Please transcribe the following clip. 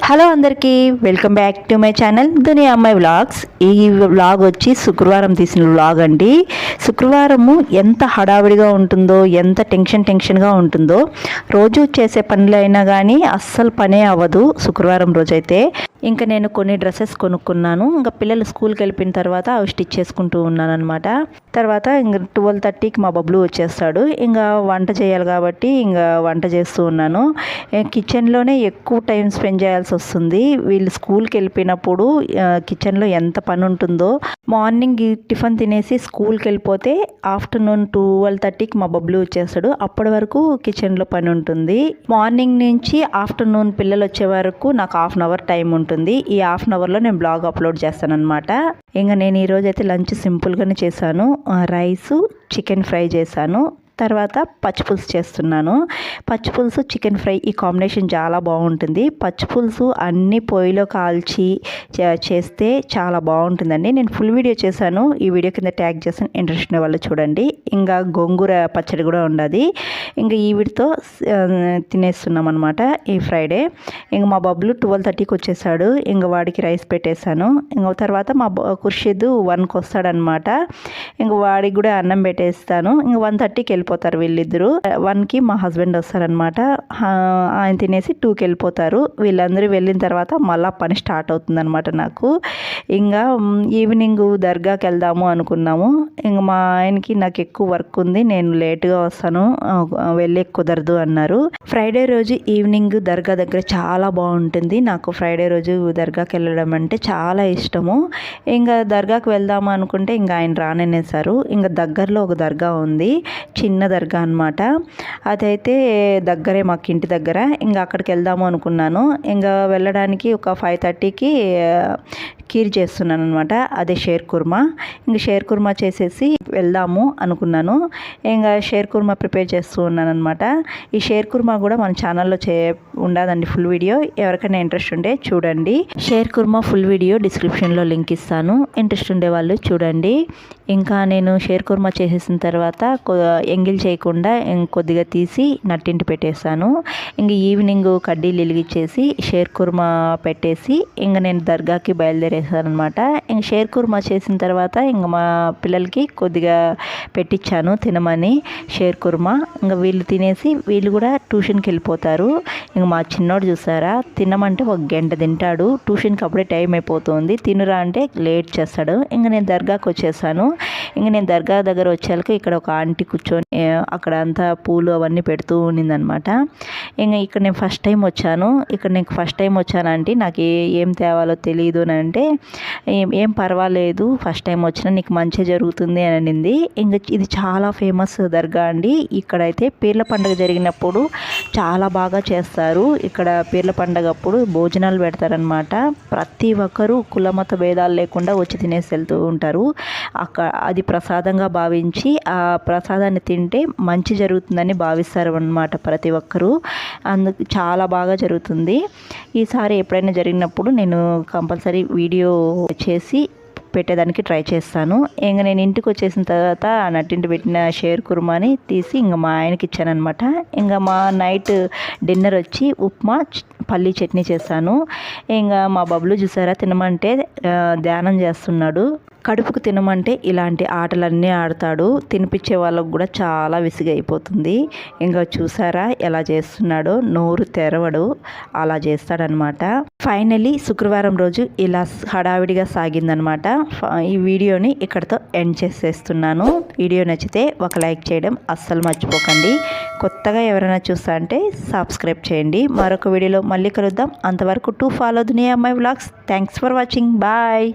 Hello అందరికీ welcome back to my channel Duniya Ammayi vlogs. ఈ vlog వచ్చి శుక్రవారం తీసిన వ్లాగ్ అండి. శుక్రవారము ఎంత హడావిడిగా ఉంటుందో, ఎంత టెన్షన్గా ఉంటుందో, రోజు చేసే పనులు అయినా కానీ అస్సలు పనే అవ్వదు శుక్రవారం రోజైతే. ఇంకా నేను కొన్ని డ్రెస్సెస్ కొనుక్కున్నాను. ఇంకా పిల్లలు స్కూల్కి వెళ్ళిపోయిన తర్వాత అవి స్టిచ్ చేసుకుంటూ ఉన్నాను అనమాట. తర్వాత ఇంకా 12:30కి మా బబ్లు వచ్చేస్తాడు. ఇంకా వంట చేయాలి కాబట్టి ఇంకా వంట చేస్తూ ఉన్నాను. కిచెన్లోనే ఎక్కువ టైం స్పెండ్ చేయాల్సి వస్తుంది. వీళ్ళు స్కూల్కి వెళ్ళిపోయినప్పుడు కిచెన్లో ఎంత పని ఉంటుందో. మార్నింగ్ టిఫిన్ తినేసి స్కూల్కి వెళ్ళిపోతే ఆఫ్టర్నూన్ 12:30కి మా బబ్లు వచ్చేస్తాడు. అప్పటి వరకు కిచెన్లో పని ఉంటుంది. మార్నింగ్ నుంచి ఆఫ్టర్నూన్ పిల్లలు వచ్చే వరకు నాకు 1/2 అవర్ టైం ఉంటుంది. ఈ 1/2 అవర్లో నేను బ్లాగ్ అప్లోడ్ చేస్తాను అనమాట. ఇంకా నేను ఈరోజు అయితే లంచ్ సింపుల్గానే చేశాను. రైసు, చికెన్ ఫ్రై చేశాను. తర్వాత పచ్చిపులుసు చేస్తున్నాను. పచ్చిపులుసు చికెన్ ఫ్రై ఈ కాంబినేషన్ చాలా బాగుంటుంది. పచ్చిపులుసు అన్ని పొయ్యిలో కాల్చి చేస్తే చాలా బాగుంటుందండి. నేను ఫుల్ వీడియో చేశాను. ఈ వీడియో కింద ట్యాగ్ చేశాను, ఇంట్రెస్ట్ ఉన్న వాళ్ళు చూడండి. ఇంకా గోంగూర పచ్చడి కూడా ఉండదు. ఇంకా ఈ వీడితో తినేస్తున్నాం అనమాట ఈ ఫ్రైడే. ఇంకా మా బబ్లు 12:30కి వచ్చేసాడు. ఇంకా వాడికి రైస్ పెట్టేశాను. ఇంకా తర్వాత మా ఖుర్షీద్ 1కి వస్తాడనమాట. ఇంకా వాడికి కూడా అన్నం పెట్టేస్తాను. ఇంకా 1:30కి వెళ్ళిపోతారు వీళ్ళిద్దరూ. 1కి మా హస్బెండ్ వస్తారనమాట. ఆయన తినేసి 2కి వెళ్ళిపోతారు. వీళ్ళందరూ వెళ్ళిన తర్వాత మళ్ళీ పని స్టార్ట్ అవుతుంది అనమాట నాకు. ఇంకా ఈవినింగ్ దర్గాకి వెళ్దాము అనుకున్నాము. ఇంకా మా ఆయనకి నాకు ఎక్కువ వర్క్ ఉంది, నేను లేట్గా వస్తాను, వెళ్ళే కుదరదు అన్నారు. ఫ్రైడే రోజు ఈవినింగ్ దర్గా దగ్గర చాలా బాగుంటుంది. నాకు ఫ్రైడే రోజు దర్గాకి వెళ్ళడం అంటే చాలా ఇష్టము. ఇంకా దర్గాకి వెళ్దాము అనుకుంటే ఇంకా ఆయన రాననేసారు. ఇంకా దగ్గరలో ఒక దర్గా ఉంది, చిన్న దర్గా అనమాట. అదైతే దగ్గరే మాకు ఇంటి దగ్గర. ఇంకా అక్కడికి వెళ్దాము అనుకున్నాను. ఇంకా వెళ్ళడానికి ఒక 5:30కి కీర్ చేస్తున్నాను అనమాట. అదే షేర్ కుర్మా. ఇంకా షేర్ కుర్మా చేసేసి వెళ్దాము అనుకున్నాను. ఇంకా షేర్ కుర్మా ప్రిపేర్ చేస్తూ ఉన్నాను అనమాట. ఈ షేర్ కుర్మా కూడా మన ఛానల్లో ఉండదండి ఫుల్ వీడియో. ఎవరికైనా ఇంట్రెస్ట్ ఉంటే చూడండి. షేర్ కుర్మా ఫుల్ వీడియో డిస్క్రిప్షన్లో లింక్ ఇస్తాను, ఇంట్రెస్ట్ ఉండే వాళ్ళు చూడండి. ఇంకా నేను షేర్ కుర్మా చేసేసిన తర్వాత ఎంగిల్ చేయకుండా కొద్దిగా తీసి నట్టింటి పెట్టేశాను. ఇంక ఈవినింగ్ కడ్డీలు వెలిగించేసి షేర్ కుర్మా పెట్టేసి ఇంకా నేను దర్గాకి బయలుదేరేసాను అనమాట. ఇంక షేర్ కుర్మా చేసిన తర్వాత ఇంకా మా పిల్లలకి కొద్దిగా పెట్టించాను తినమని షేర్ కుర్మా. ఇంకా వీళ్ళు తినేసి వీళ్ళు కూడా ట్యూషన్కి వెళ్ళిపోతారు. ఇంక మా చిన్నోడు చూసారా, తినమంటే 1 గంట తింటాడు. ట్యూషన్కి అప్పుడే టైం అయిపోతుంది, తినురా అంటే లేట్ చేస్తాడు. ఇంకా నేను దర్గాకి వచ్చేసాను. ఇంక నేను దర్గా దగ్గర వచ్చాక ఇక్కడ ఒక ఆంటీ కూర్చొని అక్కడ అంతా పూలు అవన్నీ పెడుతూ ఉన్నిందనమాట. ఇంకా ఇక్కడ నేను ఫస్ట్ టైం వచ్చాను అంటే నాకు ఏం తేవాలో తెలియదు అని అంటే, ఏం పర్వాలేదు ఫస్ట్ టైం వచ్చినా నీకు మంచి జరుగుతుంది అని అనింది. ఇంకా ఇది చాలా ఫేమస్ దర్గా అండి. ఇక్కడైతే పీర్ల పండుగ జరిగినప్పుడు చాలా బాగా చేస్తారు. ఇక్కడ పీర్ల పండుగ అప్పుడు భోజనాలు పెడతారనమాట. ప్రతి ఒక్కరూ కులమత భేదాలు లేకుండా వచ్చి తినేసి వెళ్తూ ఉంటారు. అది ప్రసాదంగా భావించి ఆ ప్రసాదాన్ని తింటే మంచి జరుగుతుందని భావిస్తారు అన్నమాట ప్రతి ఒక్కరూ. అందుకు చాలా బాగా జరుగుతుంది. ఈసారి ఎప్పుడైనా జరిగినప్పుడు నేను కంపల్సరీ వీడియో చేసి పెట్టేదానికి ట్రై చేస్తాను. ఇంకా నేను ఇంటికి వచ్చేసిన తర్వాత నట్టింటి పెట్టిన షేర్ కుర్మాని తీసి ఇంకా మా ఆయనకి ఇచ్చాను అనమాట. ఇంకా మా నైట్ డిన్నర్ వచ్చి ఉప్మా, పల్లీ చట్నీ చేశాను. ఇంకా మా బబ్లు చూసారా, తినమంటే ధ్యానం చేస్తున్నాడు. కడుపుకు తినమంటే ఇలాంటి ఆటలన్నీ ఆడతాడు. తినిపించే వాళ్ళకు కూడా చాలా విసిగైపోతుంది. ఇంకా చూసారా ఎలా చేస్తున్నాడో, నోరు తెరవడు, అలా చేస్తాడనమాట. ఫైనలీ శుక్రవారం రోజు ఇలా హడావిడిగా సాగిందనమాట. ఈ వీడియోని ఇక్కడితో ఎండ్ చేసేస్తున్నాను. వీడియో నచ్చితే ఒక లైక్ చేయడం అస్సలు మర్చిపోకండి. కొత్తగా ఎవరైనా చూస్తా అంటే సబ్స్క్రైబ్ చేయండి. మరొక వీడియోలో మళ్ళీ కలుద్దాం. అంతవరకు to follow Duniya Ammayi vlogs. Thanks for watching. Bye.